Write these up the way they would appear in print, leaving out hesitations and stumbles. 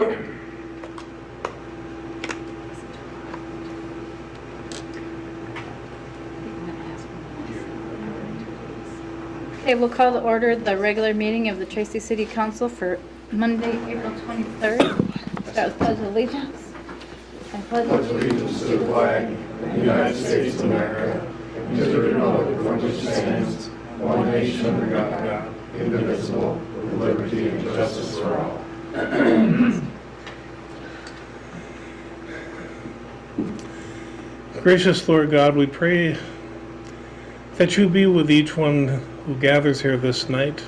Okay, we'll call to order the regular meeting of the Tracy City Council for Monday, April 23rd. That was Pledge of Allegiance. I pledge Allegiance to the flag of the United States of America and to the republic for which it stands, one nation under God, indivisible, with liberty and justice for all. Gracious Lord God, we pray that you be with each one who gathers here this night.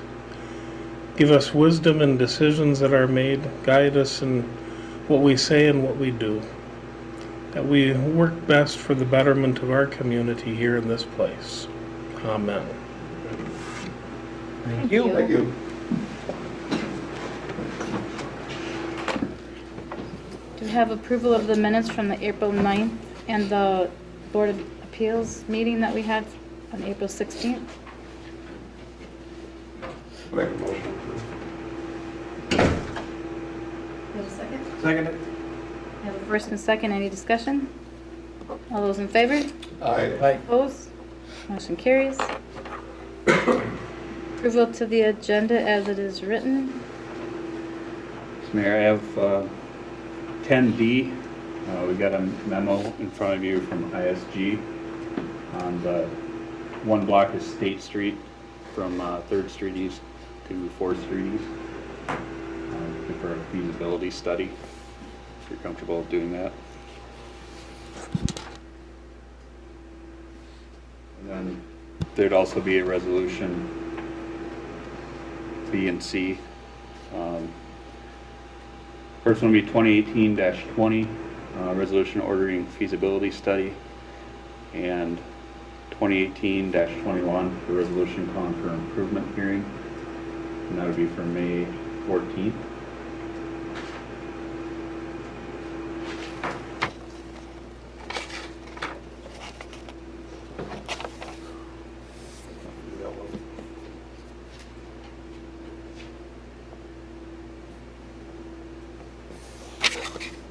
Give us wisdom in decisions that are made. Guide us in what we say and what we do. That we work best for the betterment of our community here in this place. Amen. Thank you. Thank you. Do we have approval of the minutes from the April 9th and the Board of Appeals meeting that we had on April 16th? Make a motion. You have a second? Second. We have a first and second. Any discussion? All those in favor? Aye. Opposed? Motion carries. Approval to the agenda as it is written. Mayor, I have 10B. We got a memo in front of you from ISG on the one block is State Street from 3rd Street East to 4th Street East. For a feasibility study, if you're comfortable doing that. And then there'd also be a resolution B and C. First one would be 2018-20, resolution ordering feasibility study, and 2018-21, the resolution calling for improvement hearing, and that would be for May 14th.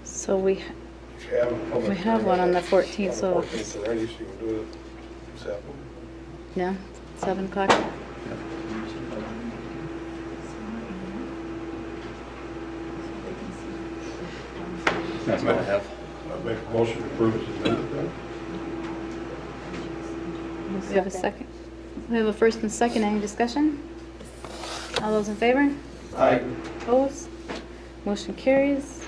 So we have one on the 14th, so yeah, 7 o'clock. That's what I have. I make a motion to approve as amended then. We have a second. We have a first and second. Any discussion? All those in favor? Aye. Opposed? Motion carries.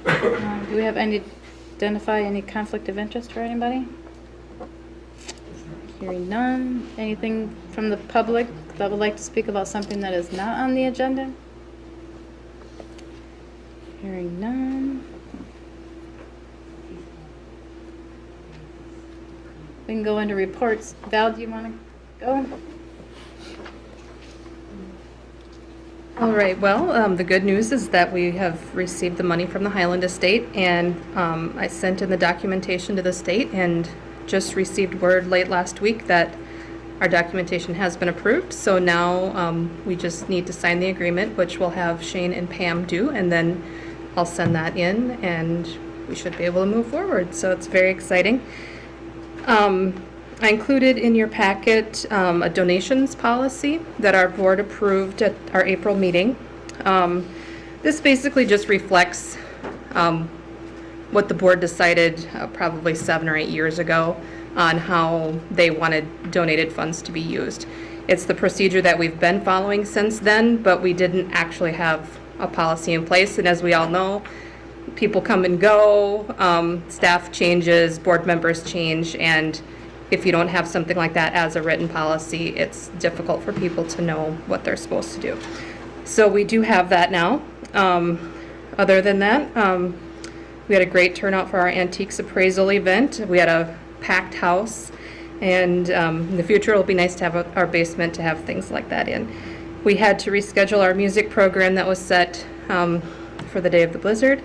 Do we have identify any conflict of interest for anybody? Hearing none. Anything from the public that would like to speak about something that is not on the agenda? Hearing none. We can go into reports. Val, do you want to go? All right, well, the good news is that we have received the money from the Highland Estate, and I sent in the documentation to the state and just received word late last week that our documentation has been approved. So now we just need to sign the agreement, which we'll have Shane and Pam do, and then I'll send that in and we should be able to move forward. So it's very exciting. I included in your packet a donations policy that our board approved at our April meeting. This basically just reflects what the board decided probably 7 or 8 years ago on how they wanted donated funds to be used. It's the procedure that we've been following since then, but we didn't actually have a policy in place. And as we all know, people come and go, staff changes, board members change, and if you don't have something like that as a written policy, it's difficult for people to know what they're supposed to do. So we do have that now. Other than that, we had a great turnout for our antiques appraisal event. We had a packed house, and in the future it'll be nice to have our basement to have things like that in. We had to reschedule our music program that was set for the day of the blizzard.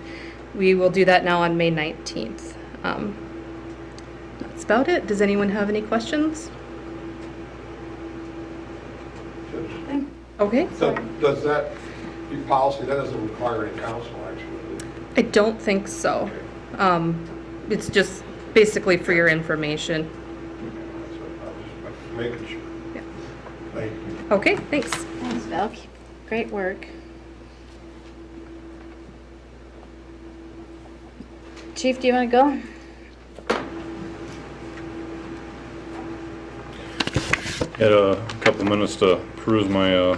We will do that now on May 19th. That's about it. Does anyone have any questions? Okay. So does that, your policy, that doesn't require any council action, I don't think so. It's just basically for your information. Making sure. Yeah. Thank you. Okay, thanks. Thanks, Val. Great work. Chief, do you want to go? Had a couple minutes to peruse my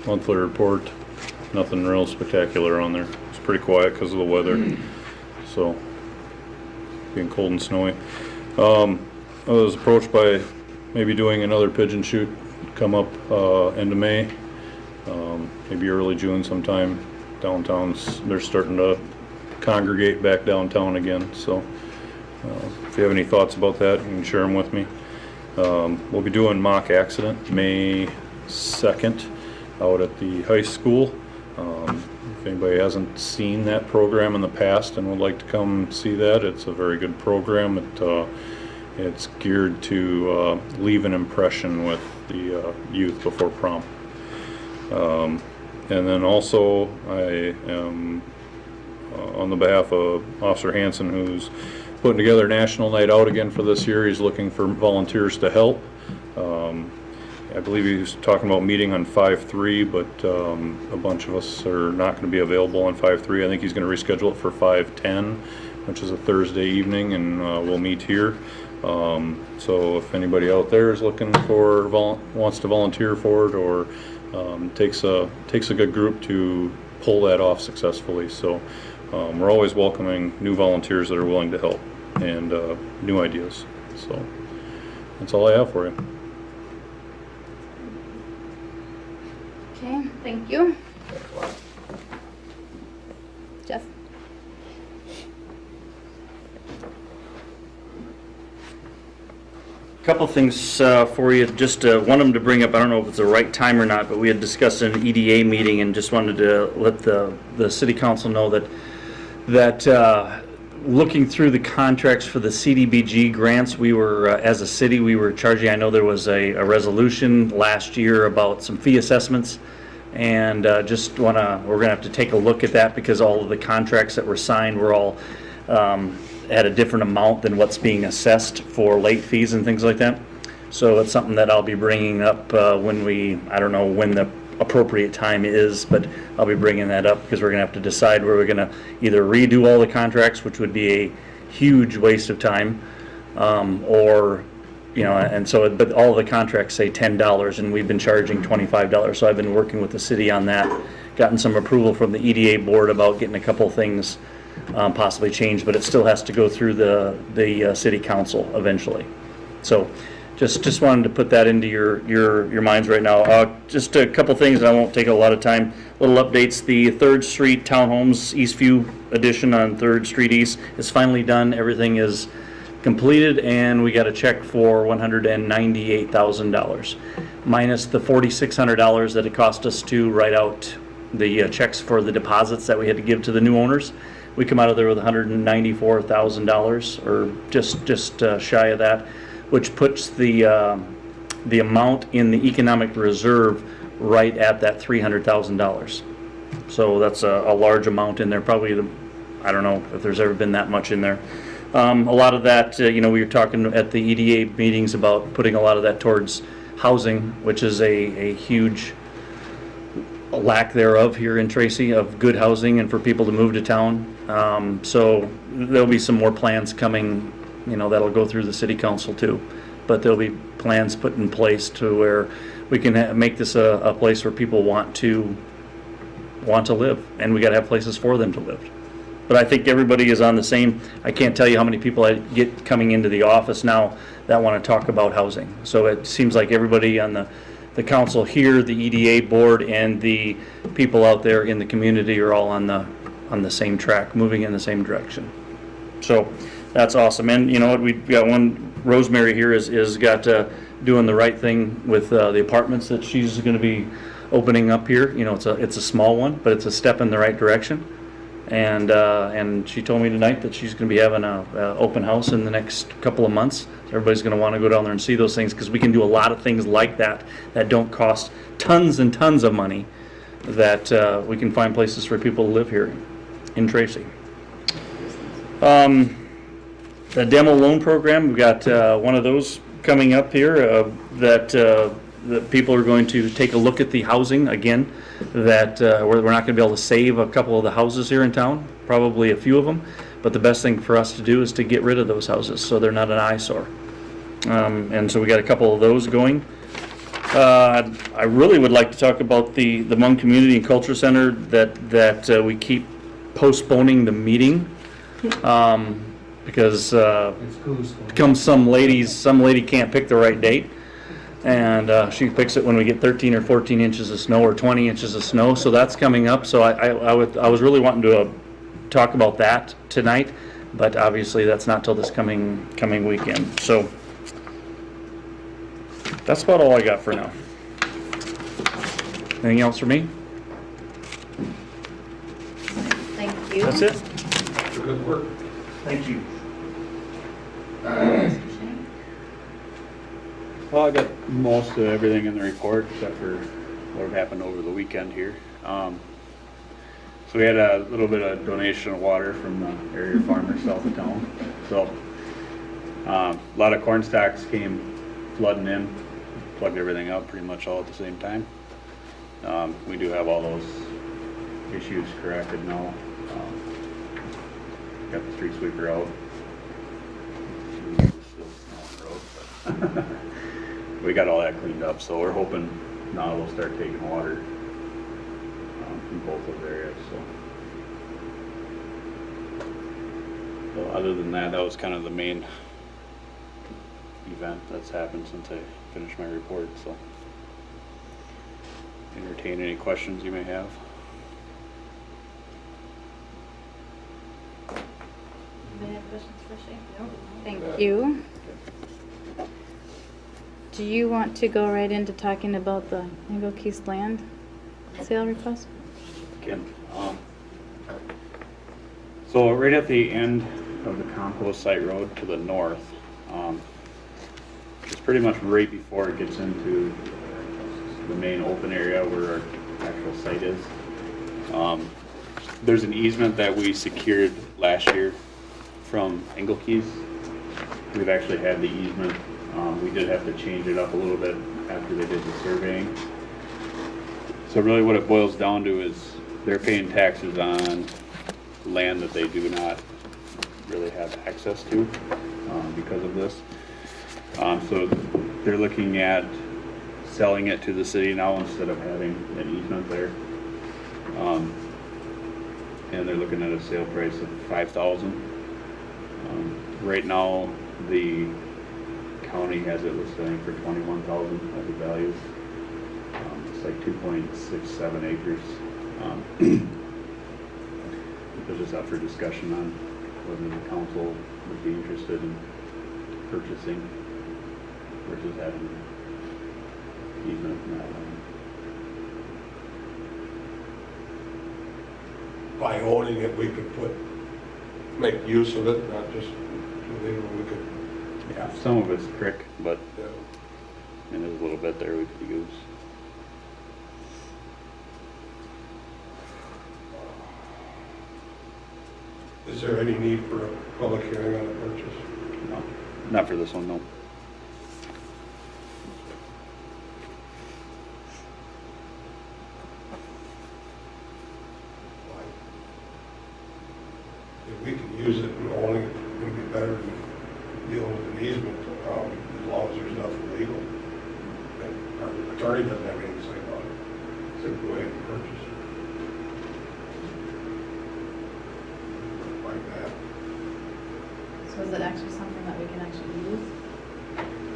monthly report. Nothing real spectacular on there. It's pretty quiet because of the weather. So, being cold and snowy. I was approached by maybe doing another pigeon shoot come up end of May. Maybe early June sometime. Downtown's, they're starting to congregate back downtown again. So, if you have any thoughts about that, you can share them with me. We'll be doing mock accident May 2nd out at the high school. If anybody hasn't seen that program in the past and would like to come see that, it's a very good program. It's geared to leave an impression with the youth before prom. And then also I am on the behalf of Officer Hanson, who's putting together a national night out again for this year. He's looking for volunteers to help. I believe he was talking about meeting on 5/3, but a bunch of us are not going to be available on 5/3. I think he's going to reschedule it for 5/10, which is a Thursday evening, and we'll meet here. So if anybody out there is looking for wants to volunteer for it, or takes a good group to pull that off successfully. So we're always welcoming new volunteers that are willing to help and new ideas. So that's all I have for you. Okay, thank you. Jeff? Couple things for you. Just want them to bring up, I don't know if it's the right time or not, but we had discussed in an EDA meeting and just wanted to let the city council know that looking through the contracts for the CDBG grants, we were, as a city, we were charging, I know there was a resolution last year about some fee assessments, and we're gonna have to take a look at that because all of the contracts that were signed were all at a different amount than what's being assessed for late fees and things like that. So it's something that I'll be bringing up I don't know when the appropriate time is, but I'll be bringing that up because we're going to have to decide where we're going to either redo all the contracts, which would be a huge waste of time, or, and so, but all of the contracts say $10 and we've been charging $25. So I've been working with the city on that, gotten some approval from the EDA board about getting a couple things possibly changed, but it still has to go through the city council eventually. So just wanted to put that into your minds right now. Just a couple things, and I won't take a lot of time. Little updates. The 3rd Street Townhomes Eastview addition on 3rd Street East is finally done. Everything is completed, and we got a check for $198,000, minus the $4,600 that it cost us to write out the checks for the deposits that we had to give to the new owners. We come out of there with $194,000, or just shy of that, which puts the amount in the economic reserve right at that $300,000. So that's a large amount in there. Probably, I don't know if there's ever been that much in there. A lot of that, we were talking at the EDA meetings about putting a lot of that towards housing, which is a huge lack thereof here in Tracy of good housing and for people to move to town. So there'll be some more plans coming, that'll go through the city council too. But there'll be plans put in place to where we can make this a place where people want to live, and we got to have places for them to live. But I think everybody is on the same. I can't tell you how many people I get coming into the office now that want to talk about housing. So it seems like everybody on the council here, the EDA board, and the people out there in the community are all on the same track, moving in the same direction. So that's awesome. And you know what, we've got one, Rosemary here is got doing the right thing with the apartments that she's going to be opening up here. It's a small one, but it's a step in the right direction. And she told me tonight that she's going to be having a open house in the next couple of months. Everybody's going to want to go down there and see those things, because we can do a lot of things like that don't cost tons and tons of money, that we can find places for people to live here. in Tracy. The demo loan program, we've got one of those coming up here that people are going to take a look at the housing again, that we're not going to be able to save a couple of the houses here in town, probably a few of them, but the best thing for us to do is to get rid of those houses so they're not an eyesore. And so we got a couple of those going. I really would like to talk about the Hmong Community and Culture Center that we keep postponing the meeting. Because comes some lady can't pick the right date, and she picks it when we get 13 or 14 inches of snow or 20 inches of snow. So that's coming up. So I was really wanting to talk about that tonight, but obviously that's not till this coming weekend. So that's about all I got for now. Anything else for me? Thank you. That's it. Good work. Thank you. Mr. Shane? Well, I got most of everything in the report except for what happened over the weekend here. So we had a little bit of donation of water from the area farmers south of town. So a lot of corn stalks came flooding in, plugged everything up pretty much all at the same time. We do have all those issues corrected now. Got the street sweeper out. Still snow on the road, but we got all that cleaned up, so we're hoping now we'll start taking water from both those areas. So other than that, that was kind of the main event that's happened since I finished my report. So entertain any questions you may have. Any other questions for Shane? No. Thank you. Do you want to go right into talking about the Eagle Keys land sale request? Again, so right at the end of the compost site road to the north, it's pretty much right before it gets into the main open area where our actual site is. There's an easement that we secured last year from Engelkeys. We've actually had the easement. We did have to change it up a little bit after they did the surveying. So really what it boils down to is they're paying taxes on land that they do not really have access to because of this. So they're looking at selling it to the city now instead of having an easement there. And they're looking at a sale price of $5,000. Right now, the county has it listed, I think, for $21,000 as the value. It's like 2.67 acres. It's just up for discussion on whether the council would be interested in purchasing versus having easement from that land. By owning it, we could make use of it, not just, we could, Yeah, some of it's creek, but yeah. and there's a little bit there we could use. Is there any need for a public hearing on the purchase? No, not for this one, no. If we can use it and owning it, it would be better than dealing with an easement, as long as there's nothing legal. And our attorney doesn't have anything to say about it, so go ahead and purchase it. Like that. So is it actually something that we can actually use?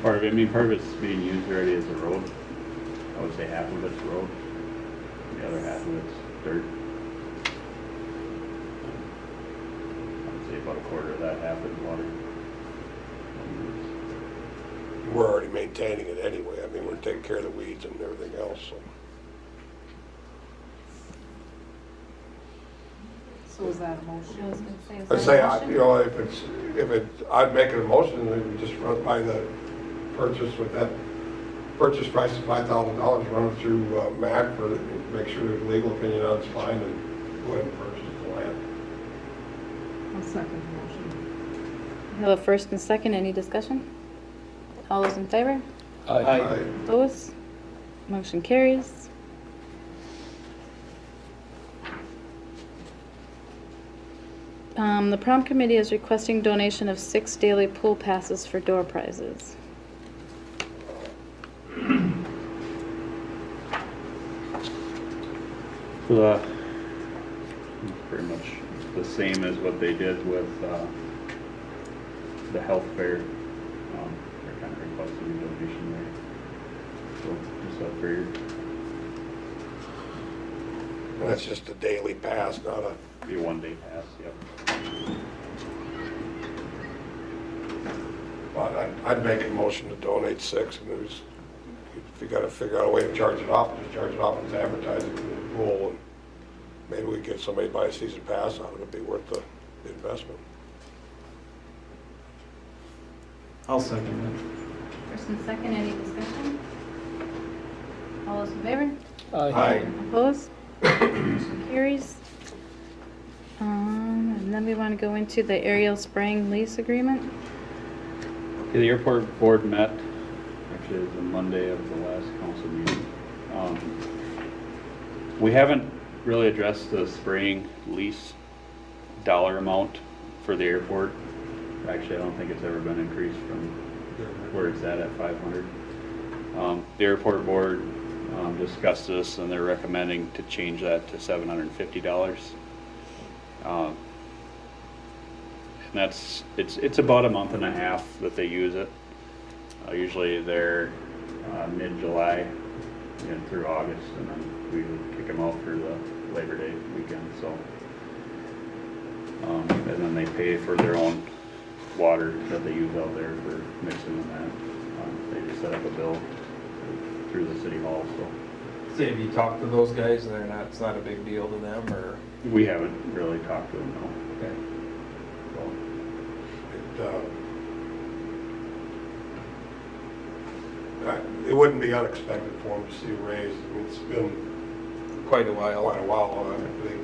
Part of it, I mean, part of it's being used already as a road. I would say half of it's road. The other half of it's dirt. I'd say about a quarter of that half is water. We're already maintaining it anyway. I mean, we're taking care of the weeds and everything else, so. So is that a motion? I was gonna say, is I'd that say, a motion? you know, if it, I'd make it a motion, that we just run by the purchase with that purchase price of $5,000, run it through MAC for, make sure there's a legal opinion on it's fine, and go ahead and purchase the land. second motion. We have a first and second, any discussion? All those in favor? Aye. Opposed? Motion carries. The prom committee is requesting donation of 6 daily pool passes for door prizes. For the, pretty much the same as what they did with the health fair. They're kind of requesting a donation there. So just that for your, And that's just a daily pass, not a, be a 1-day pass, yep. but I'd make a motion to donate 6, and there's, if you gotta figure out a way to charge it off, just charge it off as advertising in the pool, and maybe we get somebody to buy a season pass on it, it'd be worth the investment. I'll second that. First and second, any discussion? All those in favor? Aye. Opposed? Motion carries. And then we want to go into the aerial spraying lease agreement. Okay, the airport board met, actually it was the Monday of the last council meeting. We haven't really addressed the spraying lease dollar amount for the airport. Actually, I don't think it's ever been increased from where it's at 500. The airport board discussed this and they're recommending to change that to $750. And that's, it's about a month and a half that they use it. Usually they're mid-July and through August, and then we would kick them out for the Labor Day weekend, so. And then they pay for their own water that they use out there for mixing and that. They just set up a bill through the city hall, so. Say, have you talked to those guys and it's not a big deal to them, or? We haven't really talked to them, no. Okay. It wouldn't be unexpected for them to see a raise. I mean, it's been Quite a while. quite a while. I think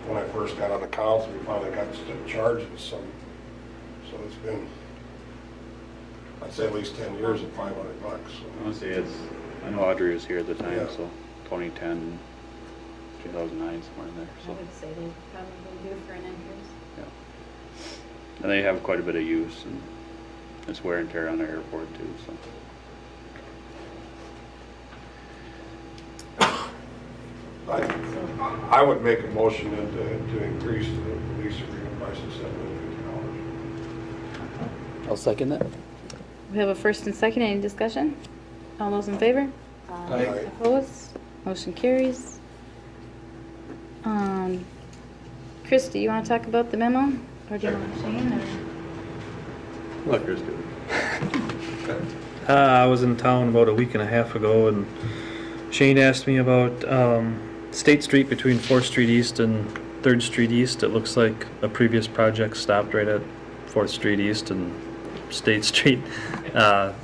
when I first got on the council, we finally got to charging some. So it's been, I'd say at least 10 years at $500. So. Honestly, I know Audrey was here at the time, Yeah. so 2010, 2009, somewhere in there, I so. would say they probably do for an increase. Yeah. And they have quite a bit of use, and it's wear and tear on the airport too, so. I would make a motion to increase the lease agreement price to $750. I'll second that. We have a first and second, any discussion? All those in favor? Aye. Opposed? Motion carries. Chris, do you want to talk about the memo? Or do you want Shane? Or? Let Chris do it. I was in town about a week and a half ago, and Shane asked me about State Street between 4th Street East and 3rd Street East. It looks like a previous project stopped right at 4th Street East, and State Street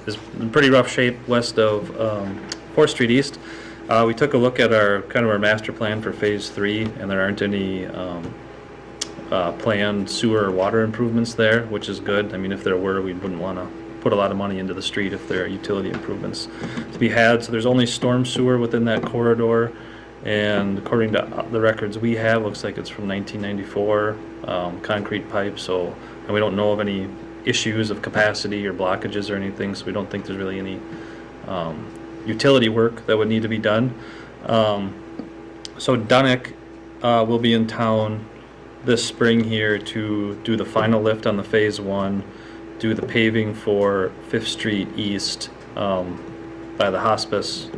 is in pretty rough shape west of 4th Street East. We took a look at our master plan for Phase 3, and there aren't any planned sewer or water improvements there, which is good. I mean, if there were, we wouldn't want to put a lot of money into the street if there are utility improvements to be had. So there's only storm sewer within that corridor, and according to the records we have, looks like it's from 1994, concrete pipe. So, and we don't know of any issues of capacity or blockages or anything, so we don't think there's really any utility work that would need to be done. So Dunick will be in town this spring here to do the final lift on the Phase 1, do the paving for 5th Street East by the hospice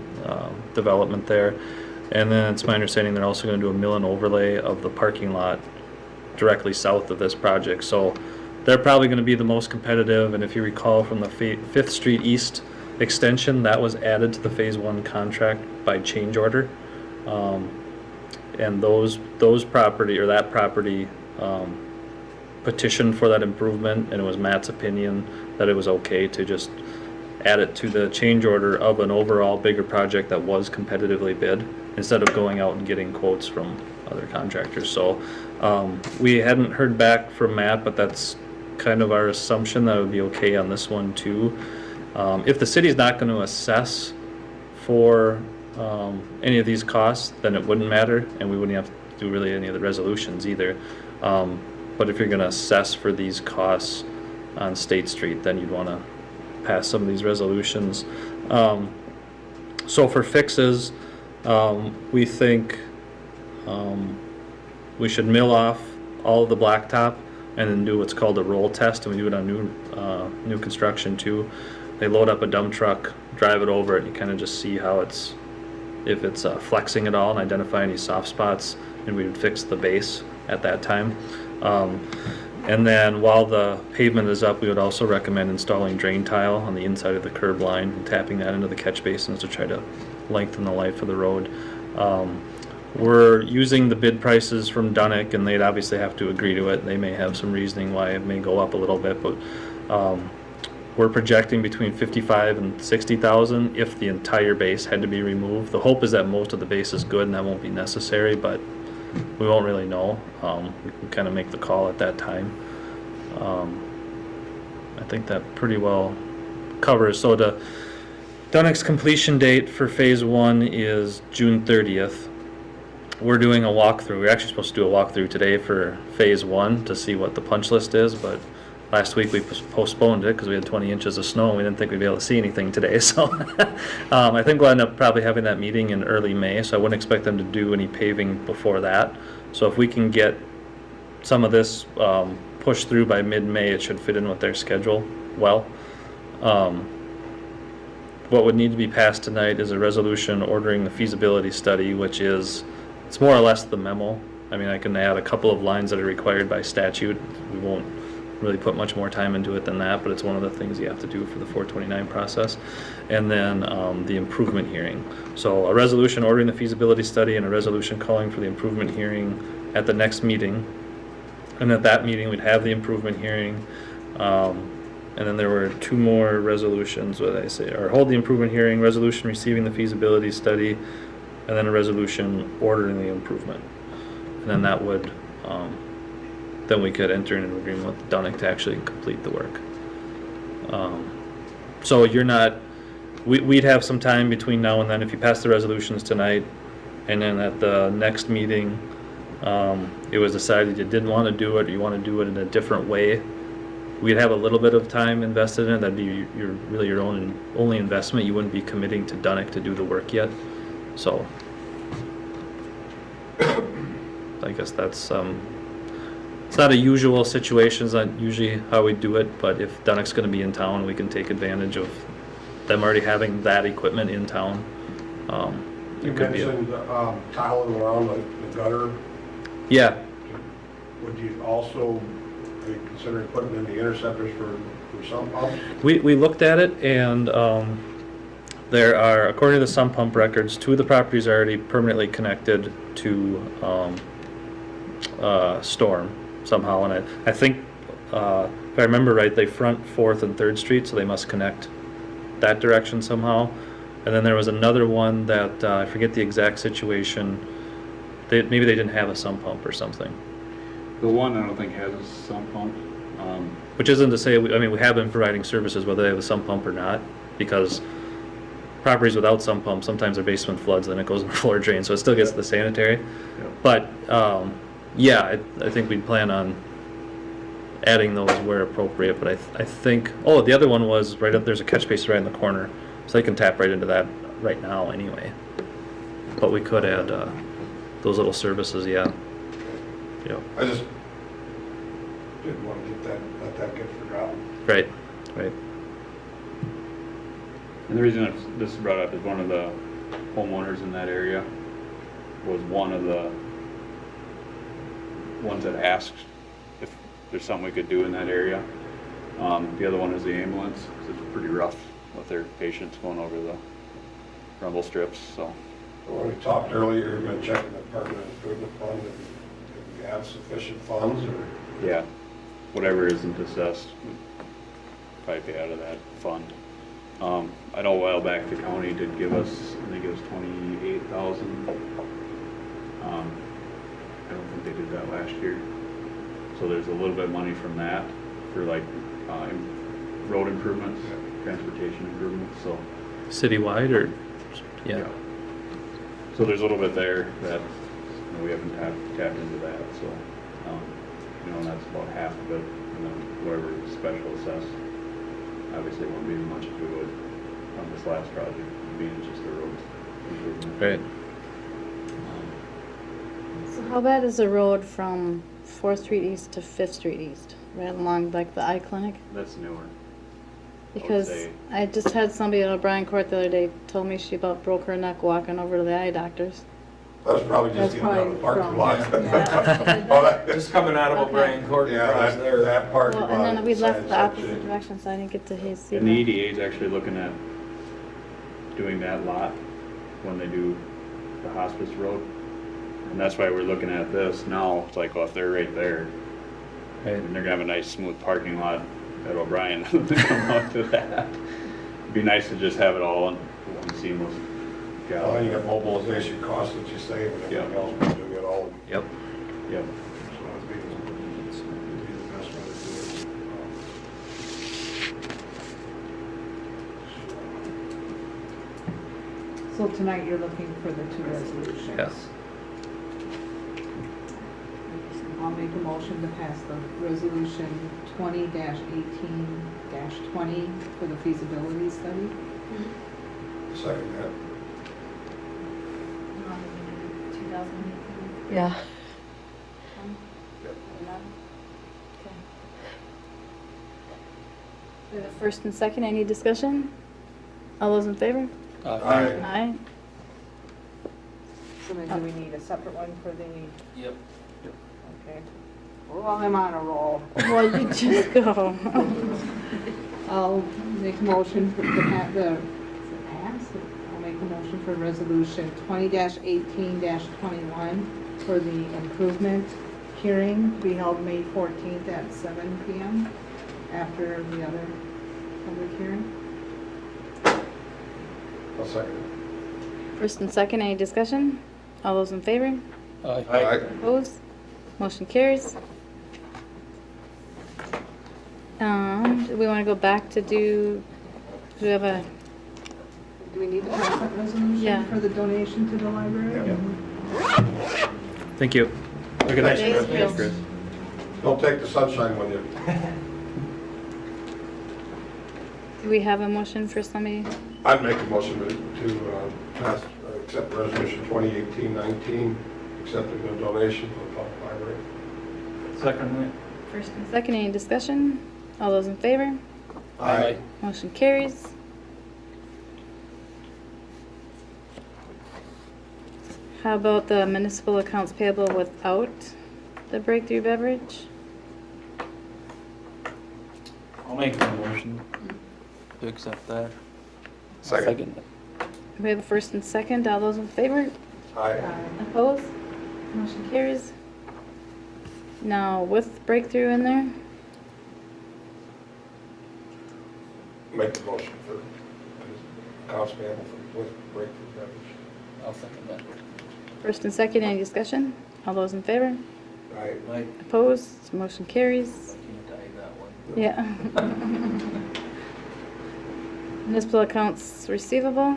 development there. And then it's my understanding they're also going to do a mill and overlay of the parking lot directly south of this project. So they're probably going to be the most competitive, and if you recall from the 5th Street East extension, that was added to the Phase 1 contract by change order. And those property, or that property, petitioned for that improvement, and it was Matt's opinion that it was okay to just add it to the change order of an overall bigger project that was competitively bid, instead of going out and getting quotes from other contractors. So we hadn't heard back from Matt, but that's kind of our assumption that it would be okay on this one too. If the city's not going to assess for any of these costs, then it wouldn't matter, and we wouldn't have to do really any of the resolutions either. But if you're going to assess for these costs on State Street, then you'd want to pass some of these resolutions. So for fixes, we think we should mill off all of the blacktop and then do what's called a roll test, and we do it on new construction too. They load up a dump truck, drive it over it, you kind of just see how it's, if it's flexing at all, and identify any soft spots, and we would fix the base at that time. And then while the pavement is up, we would also recommend installing drain tile on the inside of the curb line and tapping that into the catch basins to try to lengthen the life of the road. We're using the bid prices from Dunick, and they'd obviously have to agree to it. They may have some reasoning why it may go up a little bit, but we're projecting between 55 and 60,000 if the entire base had to be removed. The hope is that most of the base is good and that won't be necessary, but we won't really know. We can kind of make the call at that time. I think that pretty well covers. So the Dunick's completion date for phase 1 is June 30th. We're doing a walkthrough. We're actually supposed to do a walkthrough today for phase 1 to see what the punch list is, but last week we postponed it because we had 20 inches of snow and we didn't think we'd be able to see anything today. So I think we'll end up probably having that meeting in early May, so I wouldn't expect them to do any paving before that. So if we can get some of this pushed through by mid-May, it should fit in with their schedule well. What would need to be passed tonight is a resolution ordering the feasibility study, which is, it's more or less the memo. I mean, I can add a couple of lines that are required by statute. We won't really put much more time into it than that, but it's one of the things you have to do for the 429 process. And then the improvement hearing. So a resolution ordering the feasibility study and a resolution calling for the improvement hearing at the next meeting. And at that meeting, we'd have the improvement hearing. And then there were 2 more resolutions, what did I say? Or hold the improvement hearing, resolution receiving the feasibility study, and then a resolution ordering the improvement. And then that would, then we could enter into an agreement with Dunick to actually complete the work. So you're not, we'd have some time between now and then if you pass the resolutions tonight, and then at the next meeting, it was decided you didn't want to do it, or you want to do it in a different way. We'd have a little bit of time invested in it. That'd be really your only investment. You wouldn't be committing to Dunick to do the work yet. So I guess that's it's not a usual situation. It's not usually how we do it, but if Dunick's going to be in town, we can take advantage of them already having that equipment in town. You mentioned tiling around the gutter. Yeah. Would you also be considering putting in the interceptors for sump pumps? We looked at it, and there are, according to the sump pump records, 2 of the properties are already permanently connected to Storm somehow, and I think if I remember right, they front 4th and 3rd Street, so they must connect that direction somehow. And then there was another one that I forget the exact situation. Maybe they didn't have a sump pump or something. The one I don't think has a sump pump. Which isn't to say, I mean, we have been providing services whether they have a sump pump or not, because properties without sump pumps, sometimes their basement floods, then it goes in the floor drain, so it still gets to the sanitary. But yeah, I think we'd plan on adding those where appropriate, but I think, oh, the other one was right up, there's a catch basin right in the corner, so they can tap right into that right now anyway. But we could add those little services, yeah. Yep. I just didn't want to let that get forgotten. Right. And the reason this is brought up is one of the homeowners in that area was one of the ones that asked if there's something we could do in that area. The other one is the ambulance, because it's pretty rough with their patients going over the rumble strips, so. When we talked earlier, you were going to check the permanent improvement fund, if we have sufficient funds, or? Yeah, whatever isn't assessed, would probably pay out of that fund. I know a while back the county did give us, I think it was $28,000 I don't think they did that last year. So there's a little bit of money from that for like, road improvements, transportation improvements, so. Citywide or, yeah. So there's a little bit there that, you know, we haven't tapped into that, so, you know, and that's about half of it, and then whatever is special assessed, obviously it won't be as much as we would on this last project, being just the roads improvement. Right. So how bad is the road from 4th Street East to 5th Street East, right along like the eye clinic? That's newer. Because say- I just had somebody at O'Brien Court the other day told me she about broke her neck walking over to the eye doctor's. That's probably That's just getting out of the probably parking lot. from- Yeah. Well, that- Just coming out of O'Brien Court Yeah, across that, there. that parking Well, lot. and then we left is the such opposite a- direction, so I didn't get to see And the that. EDA is actually looking at doing that lot when they do the hospice road. And that's why we're looking at this now. It's like, well, if they're right there, and they're gonna have a nice smooth parking lot at O'Brien, come up to that. It'd be nice to just have it all in one seamless Well, then you job. got mobilization costs that you save and everything else, but you get all. Yep. Yep. So it'd be the best way to do it. So tonight you're looking for the two resolutions? Yes. I'll make a motion to pass the resolution 20-18-20 for the feasibility study. Second that. 2018. Yeah. We have a first and second, any discussion? All those in favor? Aye. Aye. So then do we need a separate one for the, Yep. okay. Well, I'm on a roll. Well, you just go. I'll make a motion to have the, is it pass? I'll make a motion for resolution 20-18-21 for the improvement hearing to be held May 14th at 7 PM after the other public hearing. I'll second it. First and second, any discussion? All those in favor? Aye. Opposed? Motion carries. Do we want to go back to do we have a, Do we need to pass that resolution Yeah. for the donation to the library? Thank you. Have a good night. Thanks, Chris. Chris. Don't take the sunshine when you, do we have a motion for somebody? I'd make a motion to pass, accept resolution 2018-19, accepting the donation to the public library. Second. First and second, any discussion? All those in favor? Aye. Motion carries. How about the municipal accounts payable without the breakthrough beverage? I'll make the motion to accept that. Second. We have a first and second, all those in favor? Aye. Opposed? Motion carries. Now, with breakthrough in there, Make the motion for accounts payable with breakthrough beverage. I'll second that. first and second, any discussion? All those in favor? Aye. I Opposed? Motion carries. can't die that one. Yeah. Municipal accounts receivable.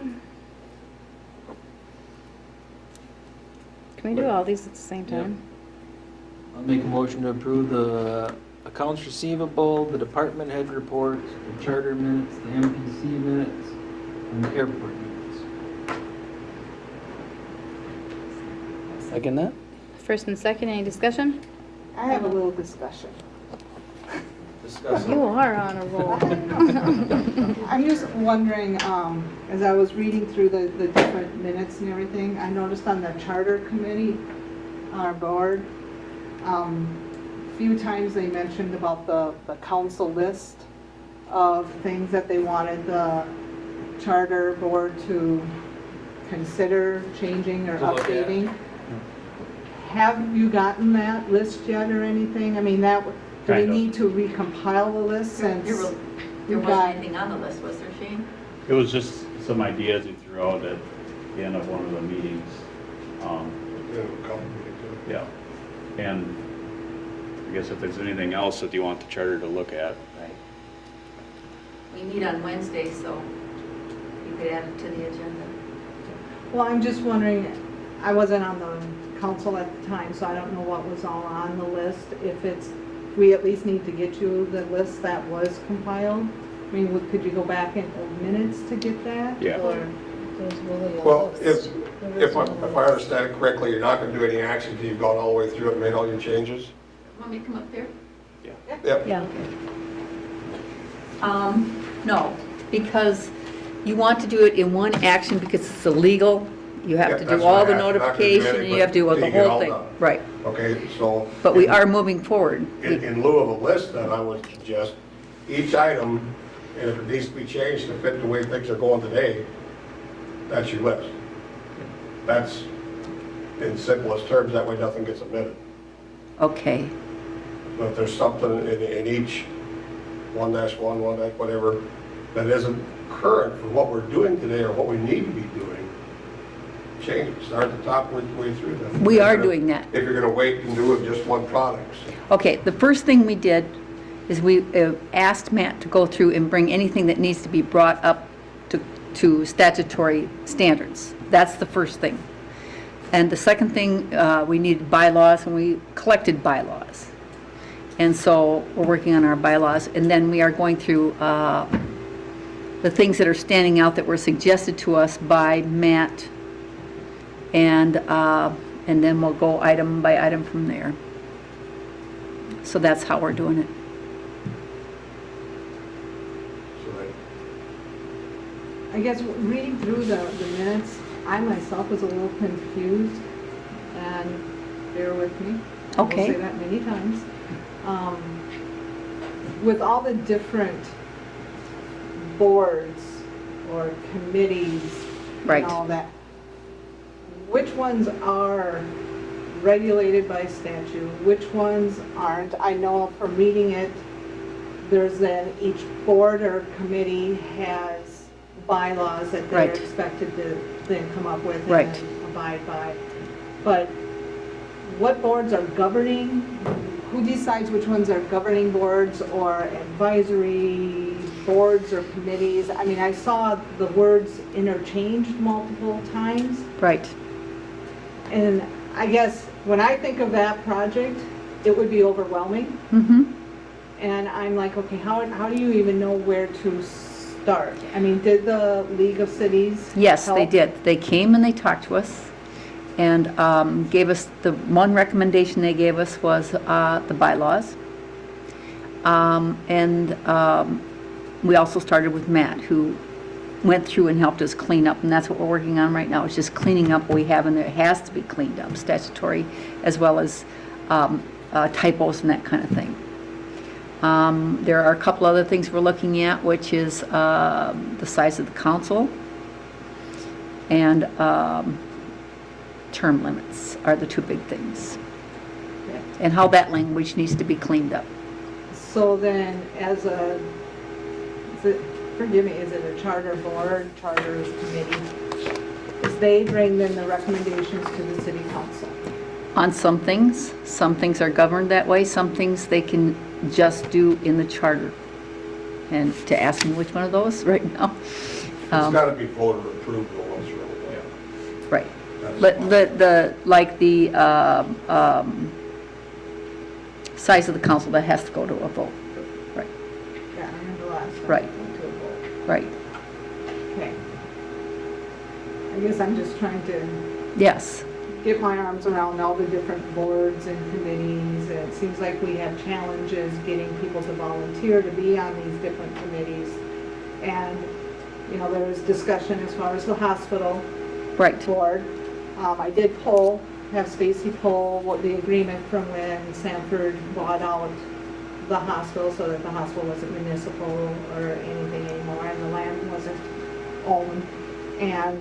Can we do all these at the same time? I'll make a motion to approve the accounts receivable, the department head reports, the charter minutes, the MPC minutes, and the airport minutes. Second that? First and second, any discussion? I have a little discussion. Discuss. You are on a roll. I'm just wondering, as I was reading through the different minutes and everything, I noticed on the charter committee, our board, a few times they mentioned about the council list of things that they wanted the charter board to consider changing or To look at. updating. Have you gotten that list yet or anything? I mean, do we Kind of. need to recompile the list since There we've wasn't got? anything on the list, was there, Shane? It was just some ideas he threw out at the end of one of the meetings. Yeah, a couple meetings, Yeah, And I guess if there's anything else that you want the charter to look at. Right. We meet on Wednesday, so you could add it to the agenda. Well, I'm just wondering, I wasn't on the council at the time, so I don't know what was all on the list. If it's, we at least need to get you the list that was compiled. I mean, could you go back in old minutes to get that? Yeah. Or- Well, if I understand it correctly, you're not gonna do any action until you've gone all the way through it and made all your changes? Want me to come up there? Yep. Yeah. No, because you want to do it in one action because it's illegal. You Yeah, have to that's do all what the I have to do notification and you have to do anyway, the till you get whole all thing. done. Right, Okay, so. but we are moving forward. In lieu of a list, then I would suggest each item, and if it needs to be changed to fit the way things are going today, that's your list. That's in simplest terms, that way nothing gets omitted. Okay, But if there's something in each 1-1, 1 whatever, that isn't current for what we're doing today or what we need to be doing, change it. Start at the top, work your way through them. we are doing that. If you're gonna wait and do it just one product. Okay, the first thing we did is we asked Matt to go through and bring anything that needs to be brought up to statutory standards. That's the first thing. And the second thing, we needed bylaws, and we collected bylaws. And so we're working on our bylaws, and then we are going through the things that are standing out that were suggested to us by Matt, and then we'll go item by item from there. So that's how we're doing it. So that I guess reading through the minutes, I myself was a little confused, and bear with me. Okay. I will say that many times. With all the different boards or committees Right. and all that, which ones are regulated by statute, which ones aren't? I know from reading it, there's then each board or committee has bylaws that they're Right. expected to then come up with Right. and abide by. But what boards are governing? Who decides which ones are governing boards or advisory boards or committees? I mean, I saw the words interchanged multiple times. Right. And I guess when I think of that project, it would be overwhelming. Mm-hmm. And I'm like, okay, how do you even know where to start? I mean, did the League of Cities Yes, they help? did. They came and they talked to us and gave us, the one recommendation they gave us was the bylaws. We also started with Matt, who went through and helped us clean up, and that's what we're working on right now, is just cleaning up what we have in there. It has to be cleaned up, statutory, as well as typos and that kind of thing. There are a couple other things we're looking at, which is the size of the council and term limits are the two big things. And how that language needs to be cleaned up. So then, as a, forgive me, is it a charter board, charter committee? Is they bring then the recommendations to the city council? On some things are governed that way, some things they can just do in the charter. And to ask me which one of those right now? It's gotta be voter approved, though, once you're over. Right. That's But fine. the size of the council, that has to go to a vote. Right, Yeah, I remember last time. Right. we went to a vote. right. Okay. I guess I'm just trying to Yes, get my arms around all the different boards and committees. And it seems like we have challenges getting people to volunteer to be on these different committees. And, you know, there was discussion as far as the hospital right, board. I did have Stacy pull what the agreement from when Sanford bought out the hospital so that the hospital wasn't municipal or anything anymore and the land wasn't owned. And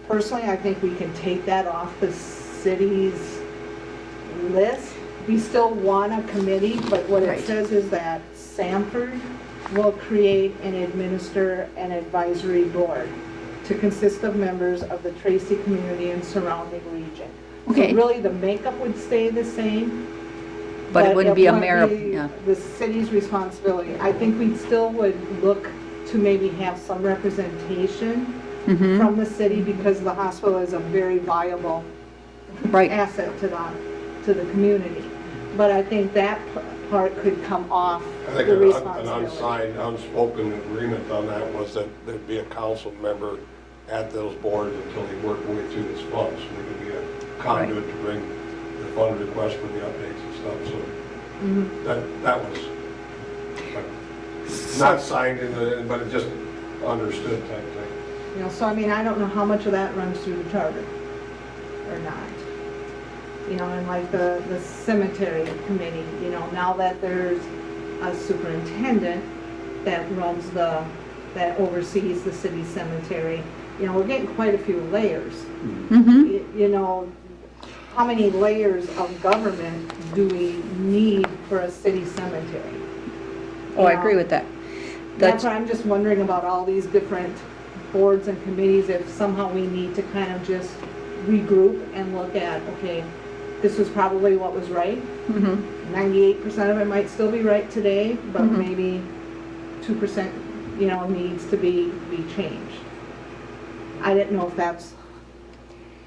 personally, I think we can take that off the city's list. We still want a committee, but what it Right. says is that Sanford will create and administer an advisory board to consist of members of the Tracy community and surrounding region. So Okay. really, the makeup would stay the same. But it wouldn't be a mayor, be yeah. the city's responsibility. I think we still would look to maybe have some representation Mhm. from the city because the hospital is a very viable Right. asset to the community. But I think that part could come off I think the an responsibility. unsigned, unspoken agreement on that was that there'd be a council member at those boards until they work their way through this fund, so there could be a conduit to bring the fund request for the updates and stuff, so that was not signed in the, but it just understood type thing. You know, so I mean, I don't know how much of that runs through the charter or not. You know, and like the cemetery committee, you know, now that there's a superintendent that runs that oversees the city cemetery, you know, we're getting quite a few layers. Mhm. You know, how many layers of government do we need for a city cemetery? Oh, I agree with that. That's why I'm just wondering about all these different boards and committees, if somehow we need to kind of just regroup and look at, okay, this was probably what was right. Mhm. 98% of it might still be right today, but Mhm. maybe 2%, you know, needs to be changed. I didn't know if that's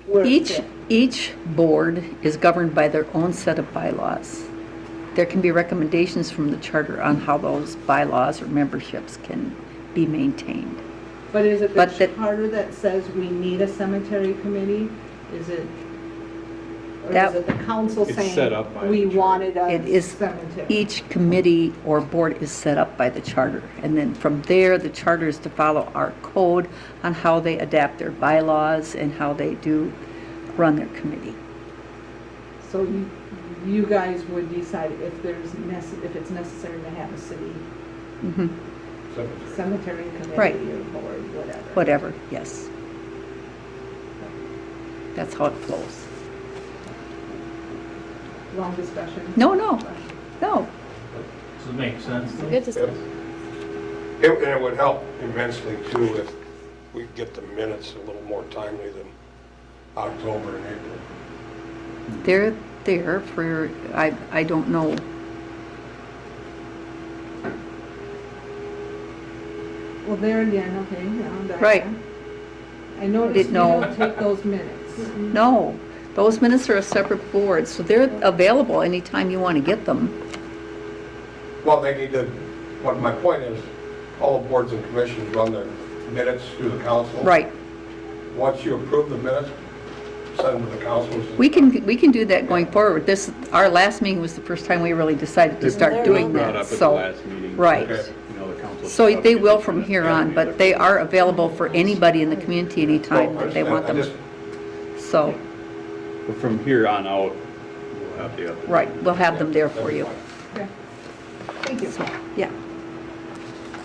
where it fit. Each board is governed by their own set of bylaws. There can be recommendations from the charter on how those bylaws or memberships can be maintained. But is it But the the- charter that says we need a cemetery committee? Is it, or That- is it the council It's saying set up by we the charter. wanted a It is, cemetery? each committee or board is set up by the charter. And then from there, the charter is to follow our code on how they adapt their bylaws and how they do run their committee. So you guys would decide if if it's necessary to have a city Mhm. cemetery committee Right. or board, whatever. Whatever, yes. That's how it flows. Long discussion. No. Does it make sense though? Good discussion. And it would help immensely too if we could get the minutes a little more timely than October and April. They're there for, I don't know. Well, there again, okay, yeah. Right. I noticed Didn't you know. don't take those minutes. No, those minutes are a separate board, so they're available anytime you want to get them. Well, they need to, what my point is, all the boards and commissions run their minutes through the council. Right. Once you approve the minutes, send them to the council. We can do that going forward. Our last meeting was the first time we really decided to start doing Brought up that, at the so. last meeting. Right. Okay. You know, the council. So they will from here on, but they are available for anybody in the community anytime that they want I them. just- So, But from here on out, we'll have the other. right, we'll have them there for you. Okay. Thank you. So, yeah.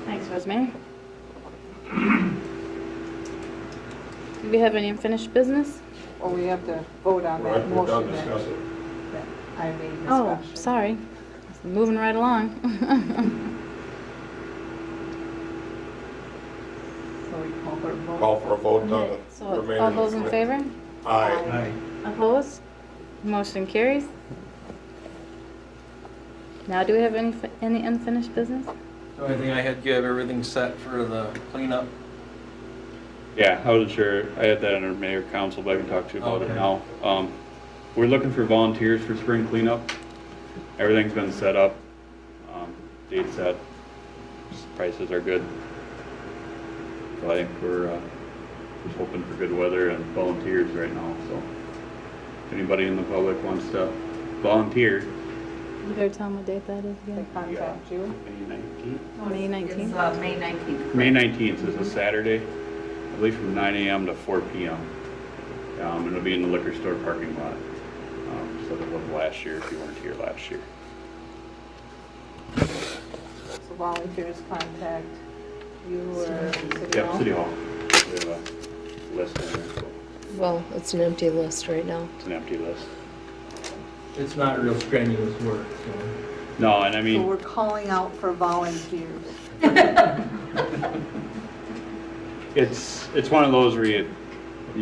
Thanks, Rosemary. Do we have any unfinished business? Or we have to vote on that Right, we're done motion that discussing. that I made Oh, discussion. sorry. Moving right along. So we call for a vote. Call for a vote on Okay, the so remainder. all of the those in committee. favor? Aye. Opposed? Motion carries. Now, do we have any unfinished business? So I think I had you have everything set for the cleanup. Yeah, I wasn't sure. I had that under mayor council, but I can talk to you about it Okay. now. We're looking for volunteers for spring cleanup. Everything's been set up. Date set. Prices are good. So I think we're just hoping for good weather and volunteers right now, so. If anybody in the public wants to volunteer, You better tell them what date that is They again. contact you. May 19th? May 19th? May 19th. May 19th is a Saturday, I believe from 9 a.m. to 4 p.m. And it'll be in the liquor store parking lot, instead of what last year, if you weren't here last year. So volunteers contact you or City Yep, Hall? City Hall. We have a list in there, so Well, it's an empty list right now. it's an empty list. It's not real strenuous work, so. No, and I So mean, we're calling out for volunteers. it's one of those where you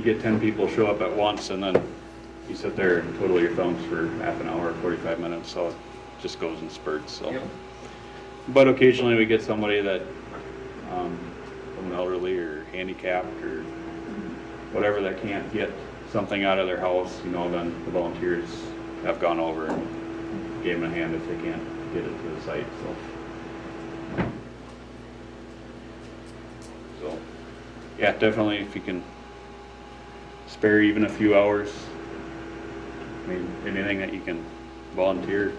get 10 people show up at once and then you sit there and twiddle your thumbs for half an hour, 45 minutes, so it just goes in spurts, so. Yep. But occasionally we get somebody that, an elderly or handicapped or whatever that can't get something out of their house, you know, then the volunteers have gone over and gave them a hand if they can't get it to the site, so. So, yeah, definitely if you can spare even a few hours, I mean, anything that you can volunteer,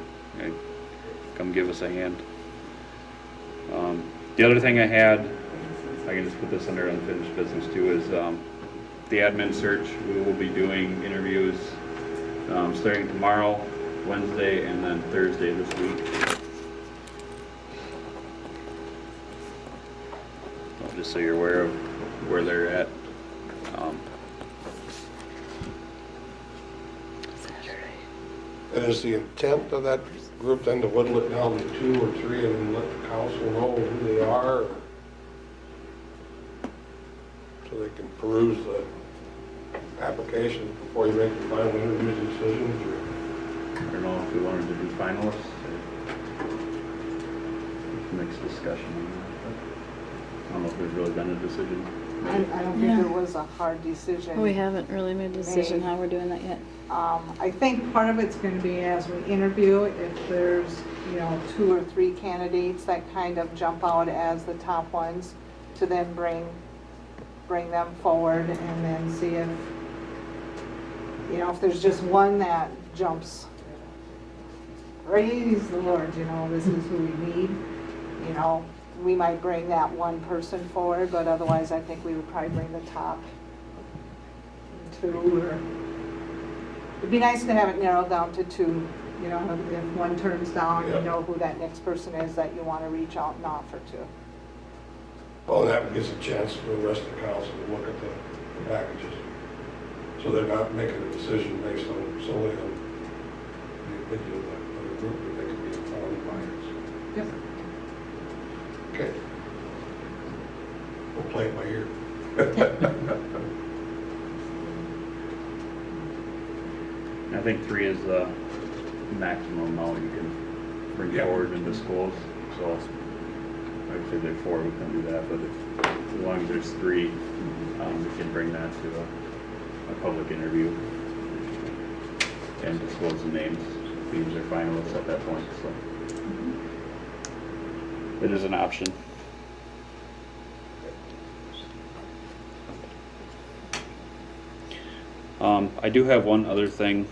come give us a hand. The other thing I had, I can just put this under unfinished business too, is the admin search. We will be doing interviews starting tomorrow, Wednesday, and then Thursday this week. Just so you're aware of where they're at. And is the intent of that group then to whittle it down to 2 or 3 and then let the council know who they are? Or so they can peruse the application before you make the final interviews and decisions? Or? I don't know if we wanted to do finalists or mixed discussion on that. I don't know if there's really been a decision. I don't think there was a hard decision. We haven't really made a decision how we're doing that yet. I think part of it's going to be as we interview, if there's, 2 or 3 candidates that kind of jump out as the top ones, to then bring them forward and then see if there's just one that jumps, praise the Lord, this is who we need, we might bring that one person forward, but otherwise I think we would probably bring the top 2 or... It'd be nice to have it narrowed down to 2, if one turns down, you know who that next person is that you want to reach out and offer to. Well, that gives a chance for the rest of the council to look at the packages. So they're not making a decision based on solely on the opinion of the group, but they can be informed by it. Yep. Okay. We'll play it by ear. I think 3 is the maximum amount you can bring forward and disclose. So, like I said, there's 4, we can do that, but as long as there's 3, we can bring that to a public interview and disclose the names. These are finalists at that point, so it is an option. I do have one other thing.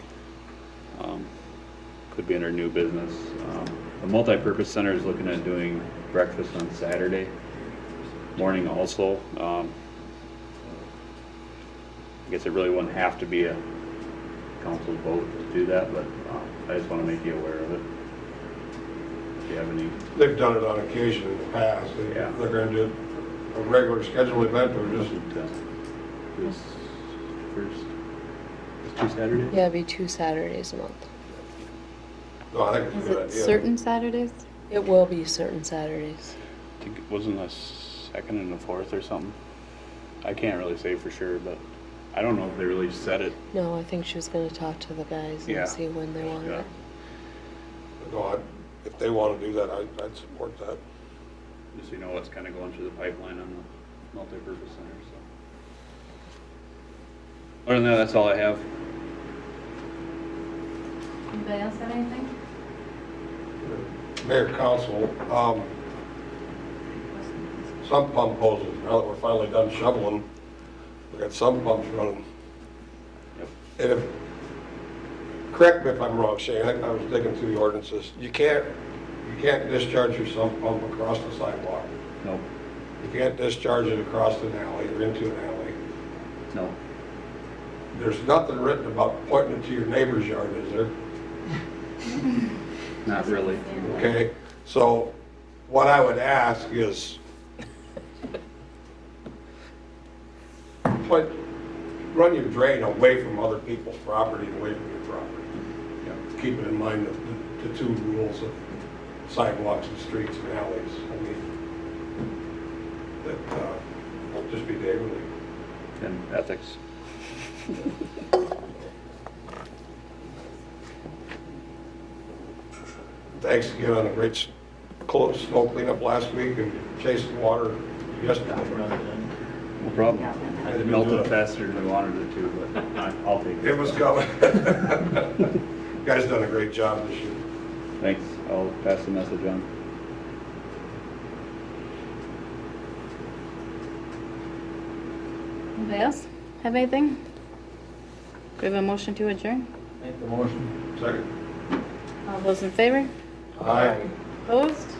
Could be under new business. The multi-purpose center is looking at doing breakfast on Saturday morning also. I guess it really wouldn't have to be a council vote to do that, but I just want to make you aware of it. If you have any... They've done it on occasion in the past. They're going to do a regular scheduled event or just... This first... 2 Saturdays? Yeah, it'd be 2 Saturdays a month. No, I think it's a Is good it idea. certain Saturdays? It will be certain Saturdays. I think it wasn't a 2nd and a 4th or something. I can't really say for sure, but I don't know if they really said it. No, I think she was going to talk to the guys and Yeah. see when they want it. No, if they want to do that, I'd support that. Just so you know what's kind of going through the pipeline on the multi-purpose center, so. Other than that, that's all I have. Anybody else have anything? Mayor, council, some pump hoses, now that we're finally done shoveling, we got some pumps running. Yep. And if, correct me if I'm wrong, Shane, I was digging through the ordinances, you can't discharge your sump pump across the sidewalk. Nope. You can't discharge it across an alley or into an alley. No. There's nothing written about pointing it to your neighbor's yard, is there? Not really. Okay, so what I would ask is, run your drain away from other people's property and away from your property. Yeah. Keeping in mind the 2 rules of sidewalks and streets and alleys. I mean, that just be neighborly. And ethics. thanks again on a great snow cleanup last week and chasing water yesterday. No problem. It melted faster than we wanted it to, but I'll take it. It was coming. You guys done a great job this year. Thanks. I'll pass the message on. Anybody else have anything? Do we have a motion to adjourn? Make the motion. Second. All those in favor? Aye. Opposed?